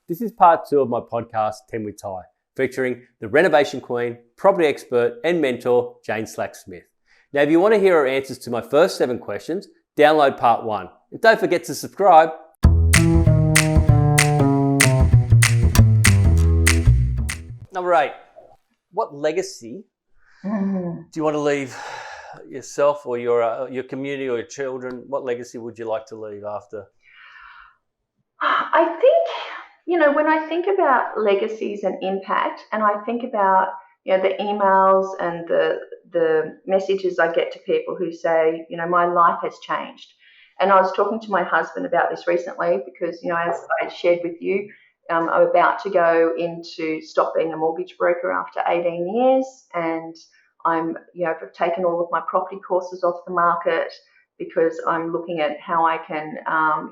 This is part 2 of my podcast, 10 with Ty, featuring the renovation queen, property expert and mentor, Jane Slack-Smith. Now, if you want to hear her answers to my first 7 questions, download part 1. And don't forget to subscribe. Number 8, what legacy do you want to leave yourself or your community or your children? What legacy would you like to leave after? I think, when I think about legacies and impact, and I think about, the emails and the messages I get to people who say, my life has changed. And I was talking to my husband about this recently because, as I shared with you, I'm about to go into stop being a mortgage broker after 18 years. And I've taken all of my property courses off the market because I'm looking at how I can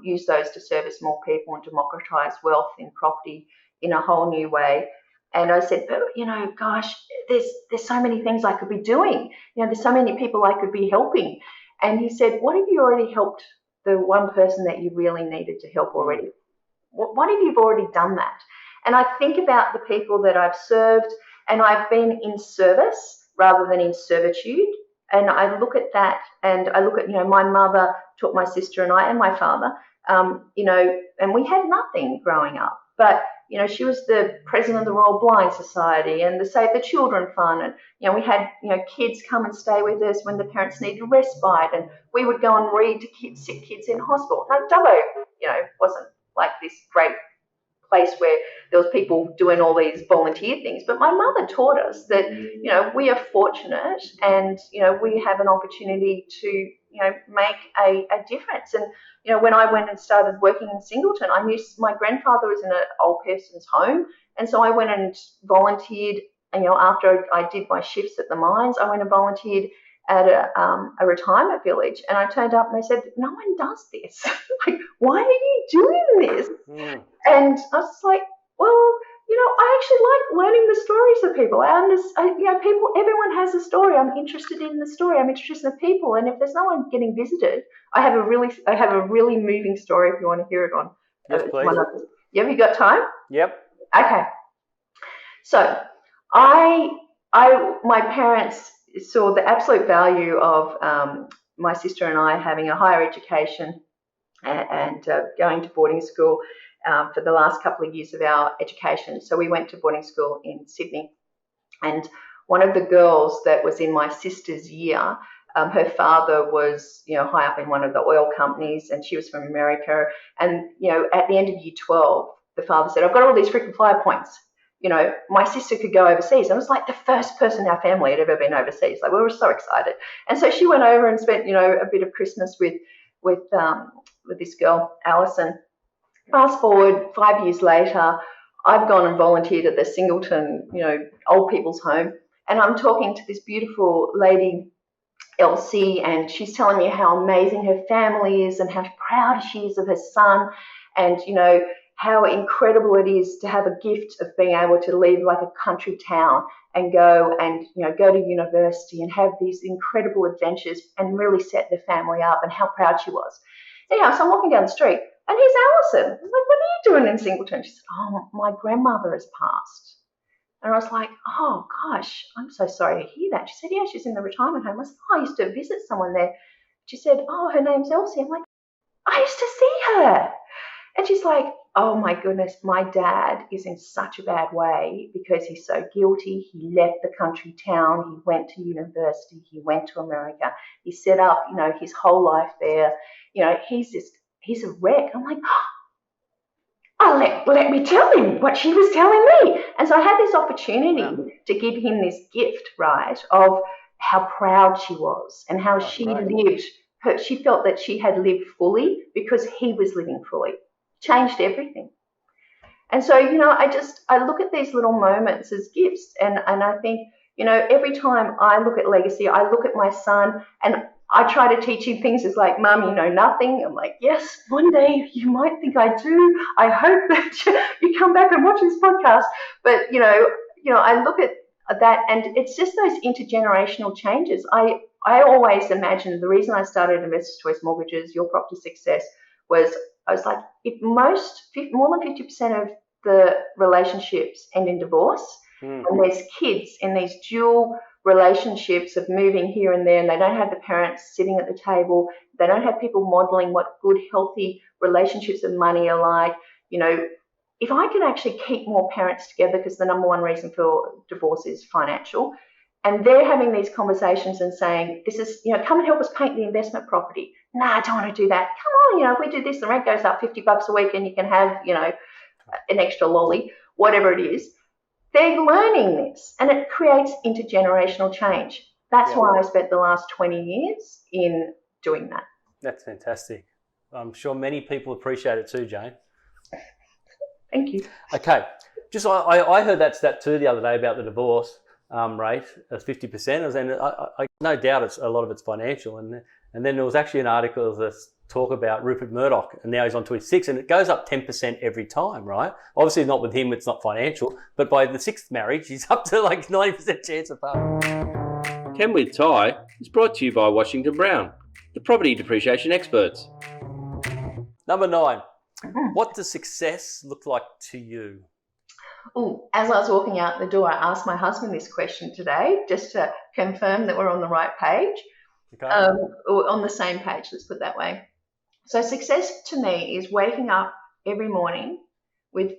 use those to service more people and democratise wealth in property in a whole new way. And I said, but, gosh, there's so many things I could be doing. There's so many people I could be helping. And he said, what if you already helped the one person that you really needed to help already? What if you've already done that? And I think about the people that I've served, and I've been in service rather than in servitude. And I look at that, and I look at, my mother taught my sister and I and my father, and we had nothing growing up. But, she was the president of the Royal Blind Society and the Save the Children Fund. And, we had, kids come and stay with us when the parents needed respite. And we would go and read to sick kids in hospital. Now, Dubbo, wasn't like this great place where there was people doing all these volunteer things. But my mother taught us that, we are fortunate and, we have an opportunity to, make a difference. And, when I went and started working in Singleton, I knew my grandfather was in an old person's home. And so I went and volunteered, after I did my shifts at the mines, I went and volunteered at a retirement village, and I turned up and they said, no one does this. Like, why are you doing this? And I was like, well, I actually like learning the stories of people. Everyone has a story. I'm interested in the story. I'm interested in the people. And if there's no one getting visited, I have a really moving story if you want to hear it on. Yes, please. Have you got time? Yep. Okay. So my parents saw the absolute value of my sister and I having a higher education and going to boarding school for the last couple of years of our education. So we went to boarding school in Sydney. And one of the girls that was in my sister's year, her father was, high up in one of the oil companies, and she was from America. And, at the end of year 12, the father said, I've got all these frequent flyer points. My sister could go overseas. And it was like the first person in our family had ever been overseas. Like, we were so excited. And so she went over and spent, a bit of Christmas with this girl, Alison. Fast forward 5 years later, I've gone and volunteered at the Singleton, old people's home. And I'm talking to this beautiful lady, Elsie, and she's telling me how amazing her family is and how proud she is of her son. And, how incredible it is to have a gift of being able to leave like a country town and go and, go to university and have these incredible adventures and really set the family up, and how proud she was. Anyhow, so I'm walking down the street and here's Alison. I was like, what are you doing in Singleton? She said, oh, my grandmother has passed. And I was like, oh, gosh, I'm so sorry to hear that. She said, yeah, she's in the retirement home. I said, oh, I used to visit someone there. She said, oh, her name's Elsie. I'm like, I used to see her. And she's like, oh, my goodness, my dad is in such a bad way because he's so guilty. He left the country town. He went to university. He went to America. He set up, his whole life there. He's a wreck. I'm like, oh, let me tell him what she was telling me. And so I had this opportunity to give him this gift, right, of how proud she was and how she lived. She felt that she had lived fully because he was living fully. Changed everything. And so, I look at these little moments as gifts, and I think, every time I look at legacy, I look at my son and I try to teach him things as like, Mum, you know nothing. I'm like, yes, one day you might think I do. I hope that you come back and watch this podcast. But, I look at that, and it's just those intergenerational changes. I always imagined the reason I started Investors Choice Mortgages, Your Property Success, was I was like, if more than 50% of the relationships end in divorce. And there's kids in these dual relationships of moving here and there, and they don't have the parents sitting at the table. They don't have people modeling what good, healthy relationships and money are like. If I can actually keep more parents together, because the number one reason for divorce is financial, and they're having these conversations and saying, this is, come and help us paint the investment property. No, I don't want to do that. Come on, if we do this, the rent goes up $50 a week and you can have, an extra lolly, whatever it is. They're learning this, and it creates intergenerational change. That's why I spent the last 20 years in doing that. That's fantastic. I'm sure many people appreciate it too, Jane. Thank you. Okay. Just I heard that stat too the other day about the divorce rate of 50%. And I no doubt it's a lot of it's financial. And then there was actually an article that talk about Rupert Murdoch, and now he's on to his 6th, and it goes up 10% every time, right? Obviously not with him, it's not financial, but by the 6th marriage, he's up to like 90% chance of paying. 10 with Ty is brought to you by Washington Brown, the property depreciation experts. Number 9. What does success look like to you? As I was walking out the door, I asked my husband this question today, just to confirm that we're on the right page. Okay. Or on the same page, let's put it that way. So success to me is waking up every morning with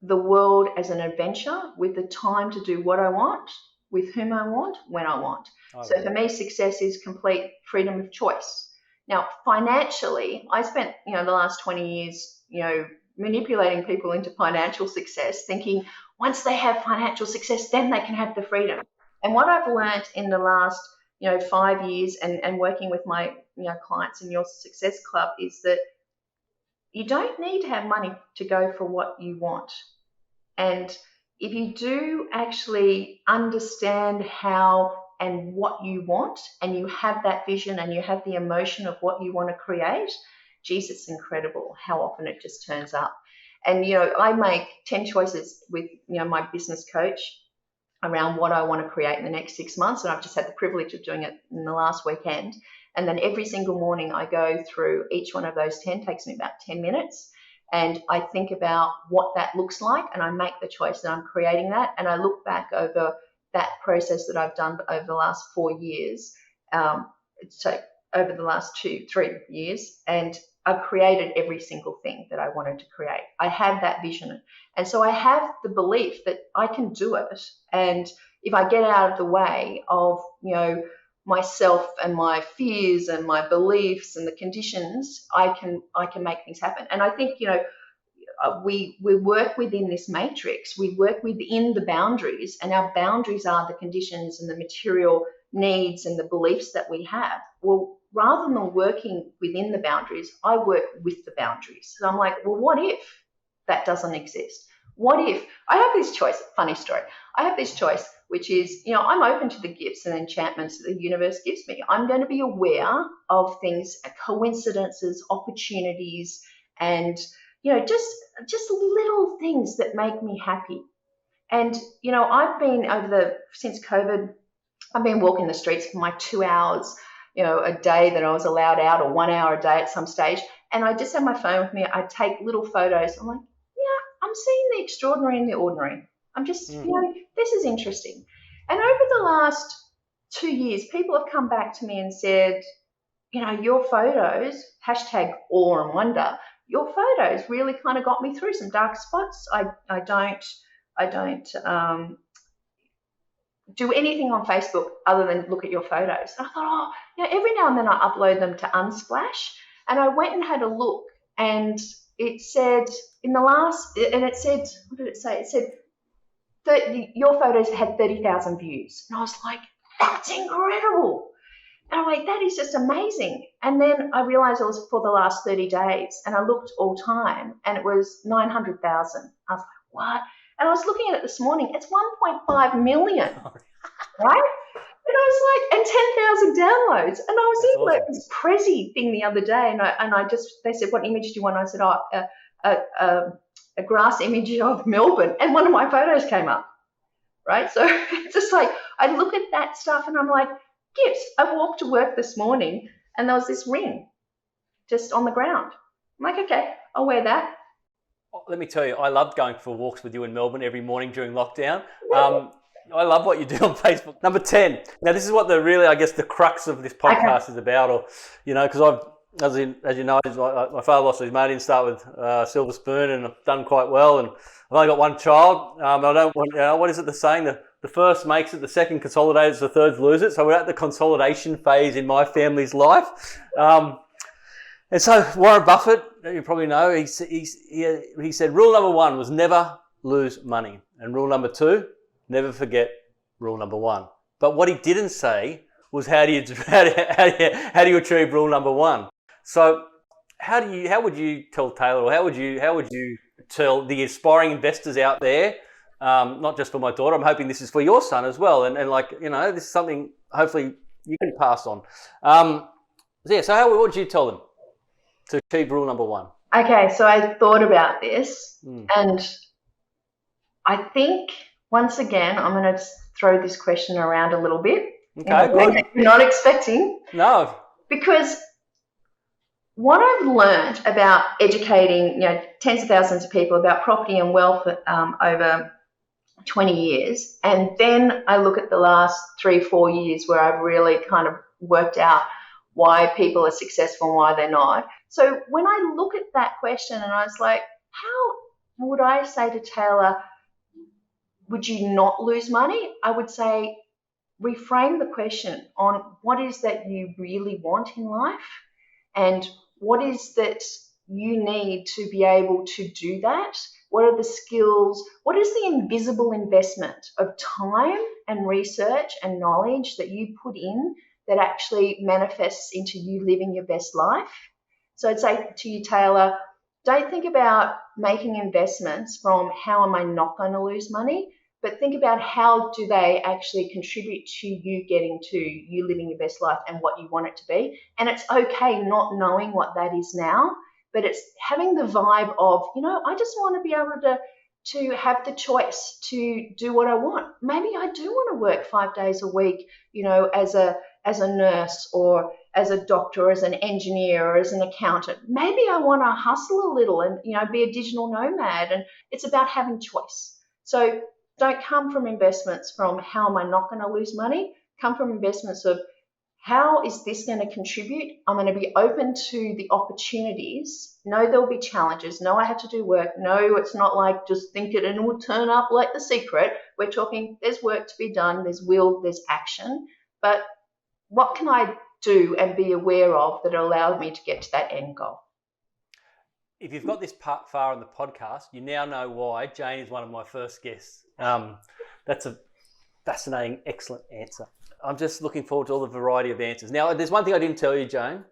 the world as an adventure, with the time to do what I want, with whom I want, when I want. So for me, success is complete freedom of choice. Now, financially, I spent, the last 20 years, manipulating people into financial success, thinking once they have financial success, then they can have the freedom. And what I've learned in the last 5 years and working with my clients in your success club is that you don't need to have money to go for what you want. And if you do actually understand how and what you want, and you have that vision and you have the emotion of what you want to create, geez, it's incredible how often it just turns up. And I make 10 choices with my business coach around what I want to create in the next 6 months. And I've just had the privilege of doing it in the last weekend. And then every single morning I go through each one of those 10, takes me about 10 minutes. And I think about what that looks like, and I make the choice that I'm creating that. And I look back over that process that I've done over the last 4 years, so over the last 2-3 years, and I've created every single thing that I wanted to create. I have that vision. And so I have the belief that I can do it. And if I get out of the way of, myself and my fears and my beliefs and the conditions, I can make things happen. And I think, we work within this matrix. We work within the boundaries, and our boundaries are the conditions and the material needs and the beliefs that we have. Well, rather than working within the boundaries, I work with the boundaries. So I'm like, well, what if that doesn't exist? What if I have this choice? Funny story. I have this choice, which is, I'm open to the gifts and enchantments that the universe gives me. I'm going to be aware of things, coincidences, opportunities, and, just little things that make me happy. And, I've been since COVID, I've been walking the streets for my 2 hours, a day that I was allowed out, or 1 hour a day at some stage. And I just have my phone with me. I take little photos. I'm like, I'm seeing the extraordinary in the ordinary. I'm just, this is interesting. And over the last 2 years, people have come back to me and said, your photos, hashtag awe and wonder, your photos really kind of got me through some dark spots. I don't do anything on Facebook other than look at your photos. And I thought, every now and then I upload them to Unsplash, and I went and had a look, and it said what did it say? It said that your photos had 30,000 views. And I was like, that's incredible. And I'm like, that is just amazing. And then I realized it was for the last 30 days, and I looked all time, and it was 900,000. I was like, what? And I was looking at it this morning. It's 1.5 million, right? And I was like, and 10,000 downloads. And I was in like this Prezi thing the other day, and they said, what image do you want? I said, a grass image of Melbourne, and one of my photos came up, right? So it's just like, I look at that stuff and I'm like, gifts. I walked to work this morning and there was this ring just on the ground. I'm like, okay, I'll wear that. let me tell you, I loved going for walks with you in Melbourne every morning during lockdown. I love what you do on Facebook. Number 10. Now, this is what the crux of this podcast is about, or, because as you know, my father lost his mate. He didn't start with silver spoon, and I've done quite well. And I've only got one child. I don't want, what is it the saying? The first makes it, the second consolidates, the third loses it. So we're at the consolidation phase in my family's life. And so Warren Buffett, you probably know, he said rule number 1 was never lose money. And rule number 2, never forget rule number 1. But what he didn't say was how do you achieve rule number 1? So how would you tell Taylor, or how would you tell the aspiring investors out there, not just for my daughter, I'm hoping this is for your son as well, and this is something hopefully you can pass on. So what would you tell them to achieve rule number 1? Okay, so I thought about this, and I think once again I'm going to throw this question around a little bit. Okay, good. You're not expecting. No. Because what I've learned about educating, tens of thousands of people about property and wealth over 20 years, and then I look at the last 3-4 years where I've really kind of worked out why people are successful and why they're not. So when I look at that question and I was like, how would I say to Taylor, would you not lose money? I would say, reframe the question on what is that you really want in life, and what is that you need to be able to do that? What are the skills? What is the invisible investment of time and research and knowledge that you put in that actually manifests into you living your best life? So I'd say to you, Taylor, don't think about making investments from how am I not going to lose money, but think about how do they actually contribute to you getting to you living your best life and what you want it to be. And it's okay not knowing what that is now, but it's having the vibe of, I just want to be able to have the choice to do what I want. Maybe I do want to work 5 days a week, as a nurse or as a doctor or as an engineer or as an accountant. Maybe I want to hustle a little and, be a digital nomad. And it's about having choice. So don't come from investments from how am I not going to lose money? Come from investments of how is this going to contribute? I'm going to be open to the opportunities. No, there'll be challenges. No, I have to do work. No, it's not like just think it and it will turn up like The Secret. We're talking there's work to be done, there's will, there's action. But what can I do and be aware of that allows me to get to that end goal? If you've got this part far in the podcast, you now know why Jane is one of my first guests. That's a fascinating, excellent answer. I'm just looking forward to all the variety of answers. Now, there's one thing I didn't tell you, Jane.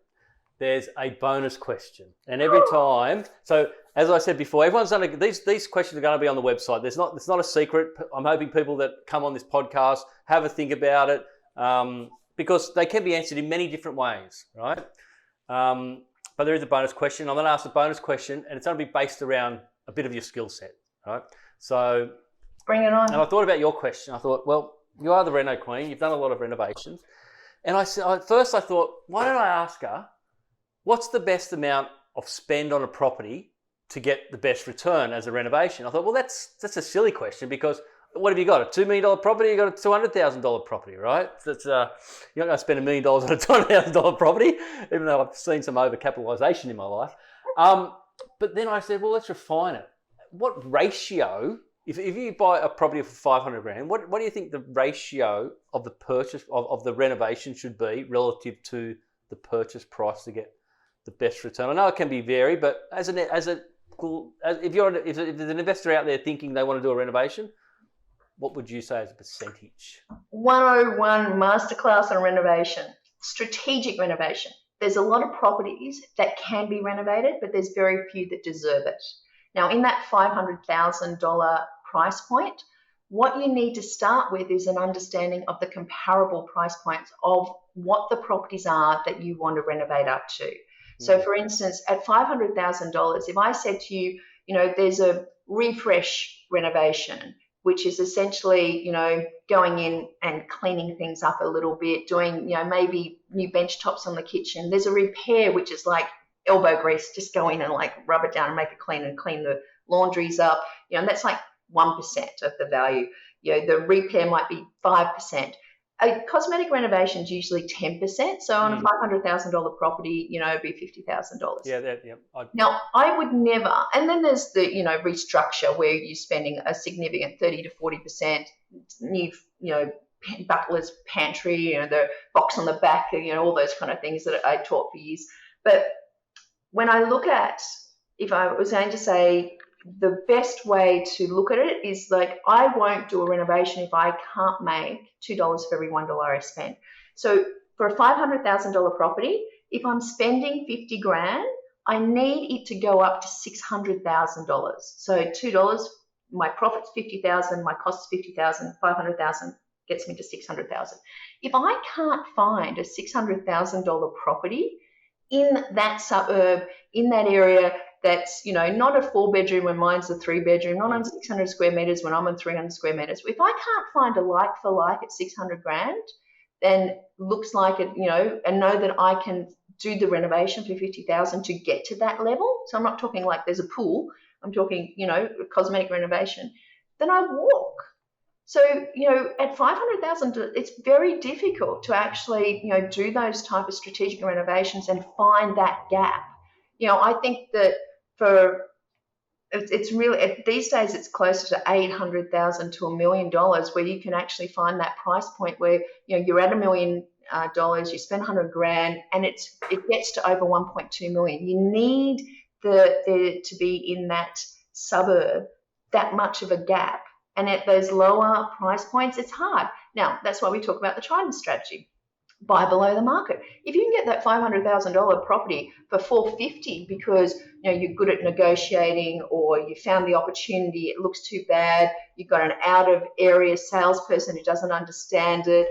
There's a bonus question. And every time, so as I said before, everyone's done these questions are going to be on the website. It's not a secret. I'm hoping people that come on this podcast have a think about it, because they can be answered in many different ways, right? But there is a bonus question. I'm going to ask the bonus question, and it's going to be based around a bit of your skill set, right? So bring it on. And I thought about your question. I thought, well, you are the Reno Queen. You've done a lot of renovations. And I thought, why don't I ask her, what's the best amount of spend on a property to get the best return as a renovation? I thought, well, that's a silly question, because what have you got? A $2 million property? You got a $200,000 property, right? That's you're not going to spend $1 million on a $200,000 property, even though I've seen some overcapitalization in my life. But then I said, well, let's refine it. What ratio? If you buy a property for $500,000, what do you think the ratio of the purchase of the renovation should be relative to the purchase price to get the best return? I know it can be varied, but if there's an investor out there thinking they want to do a renovation, what would you say as a percentage? 101 masterclass on renovation, strategic renovation. There's a lot of properties that can be renovated, but there's very few that deserve it. Now, in that $500,000 price point, what you need to start with is an understanding of the comparable price points of what the properties are that you want to renovate up to. So, for instance, at $500,000, if I said to you, there's a refresh renovation, which is essentially, going in and cleaning things up a little bit, doing, maybe new bench tops on the kitchen. There's a repair, which is like elbow grease, just go in and like rub it down and make it clean and clean the laundry's up, and that's like 1% of the value. The repair might be 5%. A cosmetic renovation is usually 10%. So on a $500,000 property, it'd be $50,000. Yeah. Now, I would never, and then there's the, restructure where you're spending a significant 30 to 40%, new, butler's pantry, the box on the back, all those kind of things that I taught for years. But when I look at, if I was going to say, the best way to look at it is like, I won't do a renovation if I can't make $2 for every $1 I spend. So for a $500,000 property, if I'm spending $50,000, I need it to go up to $600,000. So $2, my profit's $50,000, my cost's $50,000, $500,000 gets me to $600,000. If I can't find a $600,000 property in that suburb, in that area, that's, not a 4-bedroom when mine's a 3-bedroom, not on 600 square meters when I'm on 300 square meters. If I can't find a like for like at $600,000, then looks like it, and know that I can do the renovation for $50,000 to get to that level. So I'm not talking like there's a pool. I'm talking, cosmetic renovation. Then I walk. So, at $500,000, it's very difficult to actually, do those type of strategic renovations and find that gap. I think that it's really, these days it's closer to $800,000 to $1 million where you can actually find that price point where, you're at $1 million, you spend $100,000 and it gets to over 1.2 million. You need to be in that suburb, that much of a gap. And at those lower price points, it's hard. Now, that's why we talk about the Trident strategy. Buy below the market. If you can get that $500,000 property for $450,000 because you're good at negotiating or you found the opportunity, it looks too bad, you've got an out of area salesperson who doesn't understand it,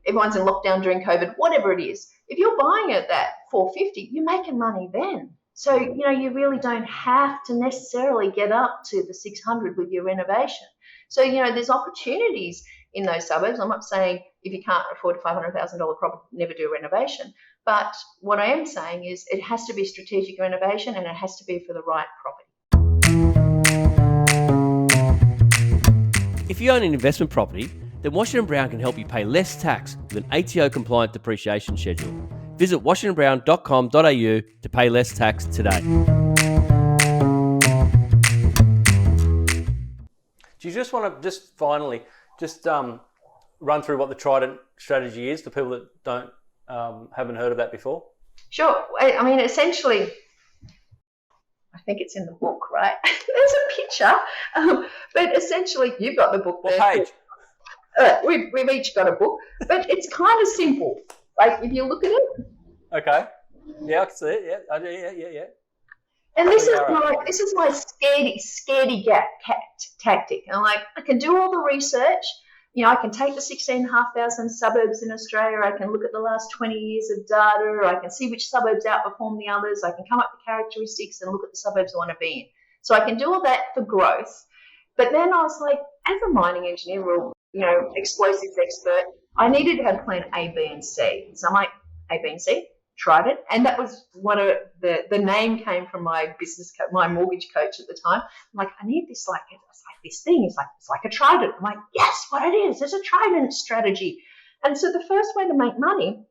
everyone's in lockdown during COVID, whatever it is. If you're buying it at that $450,000, you're making money then. So, you really don't have to necessarily get up to the $600,000 with your renovation. So, there's opportunities in those suburbs. I'm not saying if you can't afford a $500,000 property, never do a renovation. But what I am saying is it has to be strategic renovation and it has to be for the right property. If you own an investment property, then Washington Brown can help you pay less tax with an ATO-compliant depreciation schedule. Visit washingtonbrown.com.au to pay less tax today. Do you just want to finally run through what the Trident strategy is for people that haven't heard of that before? Sure. I mean, essentially, I think it's in the book, right? There's a picture, but essentially, you've got the book there. What page? We've each got a book, but it's kind of simple. Like, if you look at it. Okay. Yeah, I can see it. Yeah, I do. Yeah. And this is my scaredy cat tactic. And I'm like, I can do all the research. I can take the 16,500 suburbs in Australia. I can look at the last 20 years of data. I can see which suburbs outperform the others. I can come up with characteristics and look at the suburbs I want to be in. So I can do all that for growth. But then I was like, as a mining engineer or, explosives expert, I needed to have plan A, B, and C. So I'm like, A, B, and C, Trident. And that was one of the name came from my my mortgage coach at the time. I'm like, I need this, this thing. It's like a Trident. I'm like, yes, what it is. It's a Trident strategy. And so the first way to make money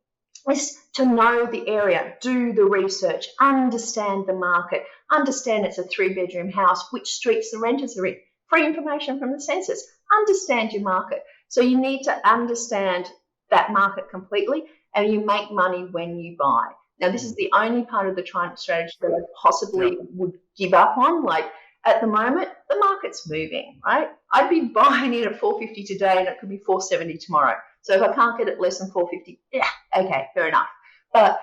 is to know the area, do the research, understand the market, understand it's a 3-bedroom house, which streets the renters are in, free information from the census, understand your market. So you need to understand that market completely, and you make money when you buy. Now, this is the only part of the Trident strategy that I possibly would give up on. Like, at the moment, the market's moving, right? I'd be buying it at $450 today and it could be $470 tomorrow. So if I can't get it less than $450, yeah, okay, fair enough. But,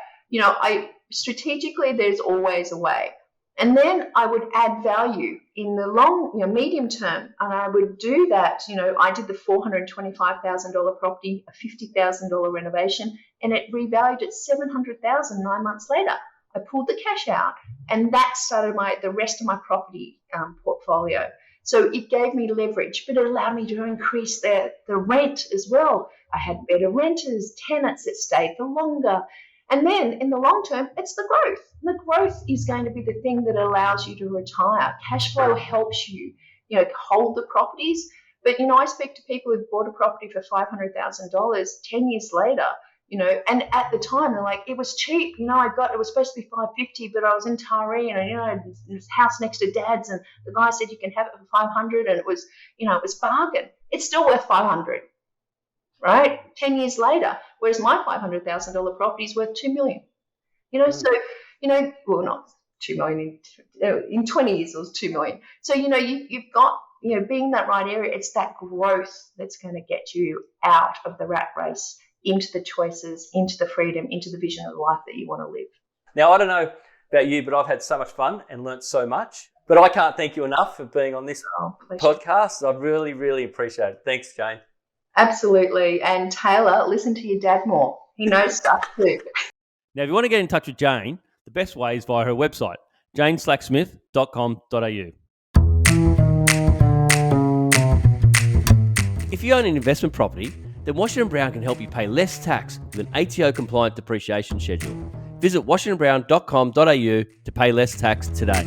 strategically, there's always a way. And then I would add value in the medium term. And I would do that. I did the $425,000 property, a $50,000 renovation, and it revalued at $700,000 9 months later. I pulled the cash out, and that started the rest of my property portfolio. So it gave me leverage, but it allowed me to increase the rent as well. I had better renters, tenants that stayed for longer. And then in the long term, it's the growth. The growth is going to be the thing that allows you to retire. Cash flow helps you, hold the properties. But, I speak to people who've bought a property for $500,000 10 years later, and at the time they're like, it was cheap. It was supposed to be $550, but I was in Taree and, this house next to Dad's, and the guy said you can have it for $500, and it was bargain. It's still worth $500. Right? 10 years later, whereas my $500,000 property is worth $2 million. So, well, not $2 million in 20 years, it was $2 million. So, you've got, being that right area, it's that growth that's going to get you out of the rat race, into the choices, into the freedom, into the vision of life that you want to live. Now, I don't know about you, but I've had so much fun and learnt so much. But I can't thank you enough for being on this podcast. I really, really appreciate it. Thanks, Jane. Absolutely. And Taylor, listen to your dad more. He knows stuff too. Now, if you want to get in touch with Jane, the best way is via her website, janeslacksmith.com.au. If you own an investment property, then Washington Brown can help you pay less tax with an ATO-compliant depreciation schedule. Visit washingtonbrown.com.au to pay less tax today.